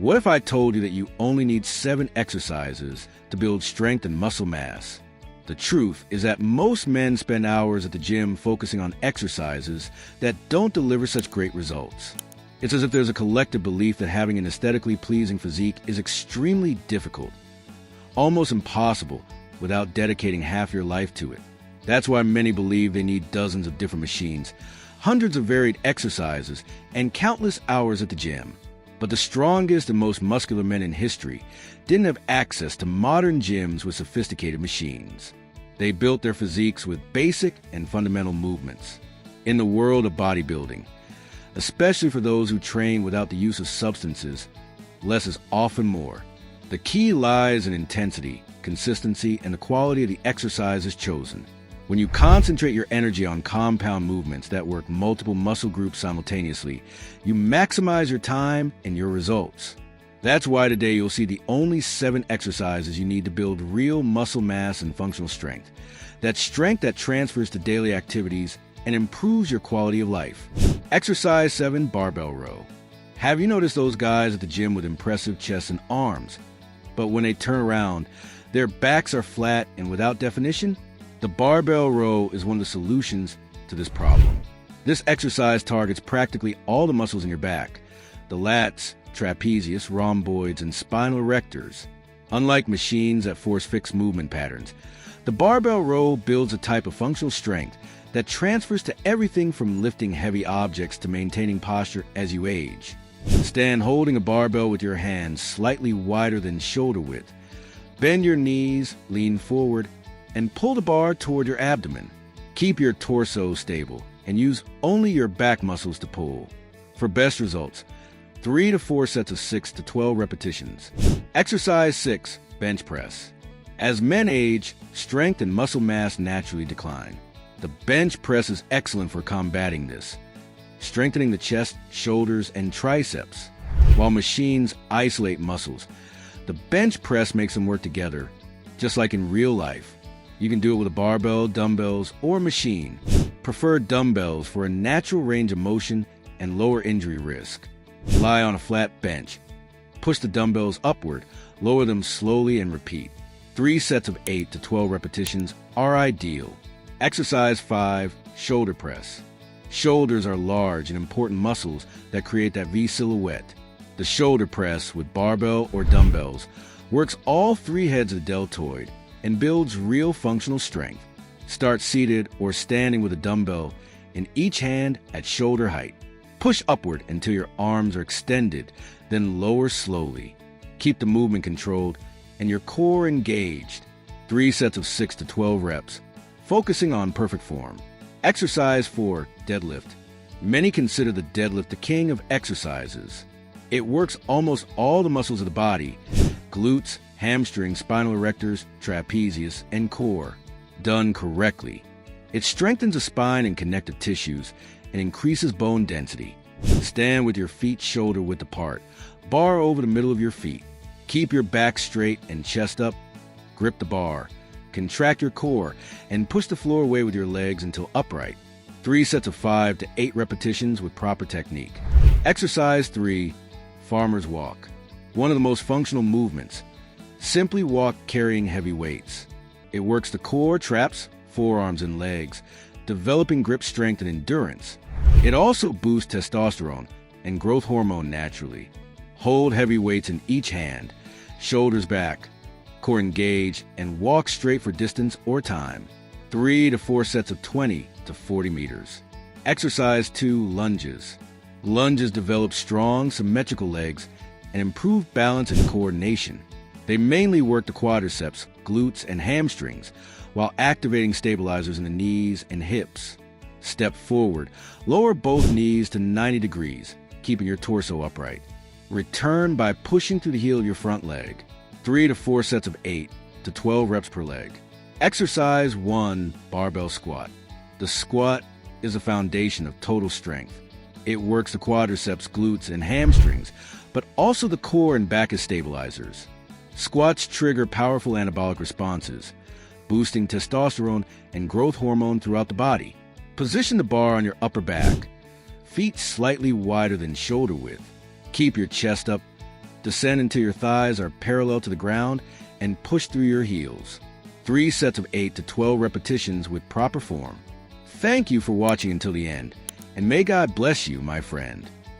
What if I told you that you only need 7 exercises to build strength and muscle mass? The truth is that most men spend hours at the gym focusing on exercises that don't deliver such great results. It's as if there's a collective belief that having an aesthetically pleasing physique is extremely difficult, almost impossible, without dedicating half your life to it. That's why many believe they need dozens of different machines, hundreds of varied exercises, and countless hours at the gym. But the strongest and most muscular men in history didn't have access to modern gyms with sophisticated machines. They built their physiques with basic and fundamental movements. In the world of bodybuilding, especially for those who train without the use of substances, less is often more. The key lies in intensity, consistency, and the quality of the exercises chosen. When you concentrate your energy on compound movements that work multiple muscle groups simultaneously, you maximize your time and your results. That's why today you'll see the only 7 exercises you need to build real muscle mass and functional strength. That strength that transfers to daily activities and improves your quality of life. Exercise 7, barbell row. Have you noticed those guys at the gym with impressive chests and arms? But when they turn around, their backs are flat and without definition? The barbell row is one of the solutions to this problem. This exercise targets practically all the muscles in your back: the lats, trapezius, rhomboids, and spinal erectors. Unlike machines that force fixed movement patterns, the barbell row builds a type of functional strength that transfers to everything from lifting heavy objects to maintaining posture as you age. Stand holding a barbell with your hands slightly wider than shoulder width. Bend your knees, lean forward, and pull the bar toward your abdomen. Keep your torso stable and use only your back muscles to pull. For best results, 3 to 4 sets of 6 to 12 repetitions. Exercise 6, bench press. As men age, strength and muscle mass naturally decline. The bench press is excellent for combating this, strengthening the chest, shoulders, and triceps. While machines isolate muscles, the bench press makes them work together, just like in real life. You can do it with a barbell, dumbbells, or machine. Prefer dumbbells for a natural range of motion and lower injury risk. Lie on a flat bench. Push the dumbbells upward, lower them slowly, and repeat. 3 sets of 8 to 12 repetitions are ideal. Exercise 5, shoulder press. Shoulders are large and important muscles that create that V silhouette. The shoulder press with barbell or dumbbells works all 3 heads of the deltoid and builds real functional strength. Start seated or standing with a dumbbell in each hand at shoulder height. Push upward until your arms are extended, then lower slowly. Keep the movement controlled and your core engaged. 3 sets of 6 to 12 reps, focusing on perfect form. Exercise 4, deadlift. Many consider the deadlift the king of exercises. It works almost all the muscles of the body: glutes, hamstrings, spinal erectors, trapezius, and core. Done correctly, it strengthens the spine and connective tissues and increases bone density. Stand with your feet shoulder width apart, bar over the middle of your feet. Keep your back straight and chest up. Grip the bar, contract your core, and push the floor away with your legs until upright. 3 sets of 5 to 8 repetitions with proper technique. Exercise 3, farmer's walk. One of the most functional movements. Simply walk carrying heavy weights. It works the core, traps, forearms, and legs, developing grip strength and endurance. It also boosts testosterone and growth hormone naturally. Hold heavy weights in each hand, shoulders back, core engaged, and walk straight for distance or time. 3 to 4 sets of 20 to 40 meters. Exercise 2, lunges. Lunges develop strong, symmetrical legs and improve balance and coordination. They mainly work the quadriceps, glutes, and hamstrings, while activating stabilizers in the knees and hips. Step forward, lower both knees to 90 degrees, keeping your torso upright. Return by pushing through the heel of your front leg. 3 to 4 sets of 8 to 12 reps per leg. Exercise 1, barbell squat. The squat is the foundation of total strength. It works the quadriceps, glutes, and hamstrings, but also the core and back as stabilizers. Squats trigger powerful anabolic responses, boosting testosterone and growth hormone throughout the body. Position the bar on your upper back, feet slightly wider than shoulder width. Keep your chest up, Descend until your thighs are parallel to the ground and push through your heels. 3 sets of 8 to 12 repetitions with proper form. Thank you for watching until the end, and may God bless you, my friend.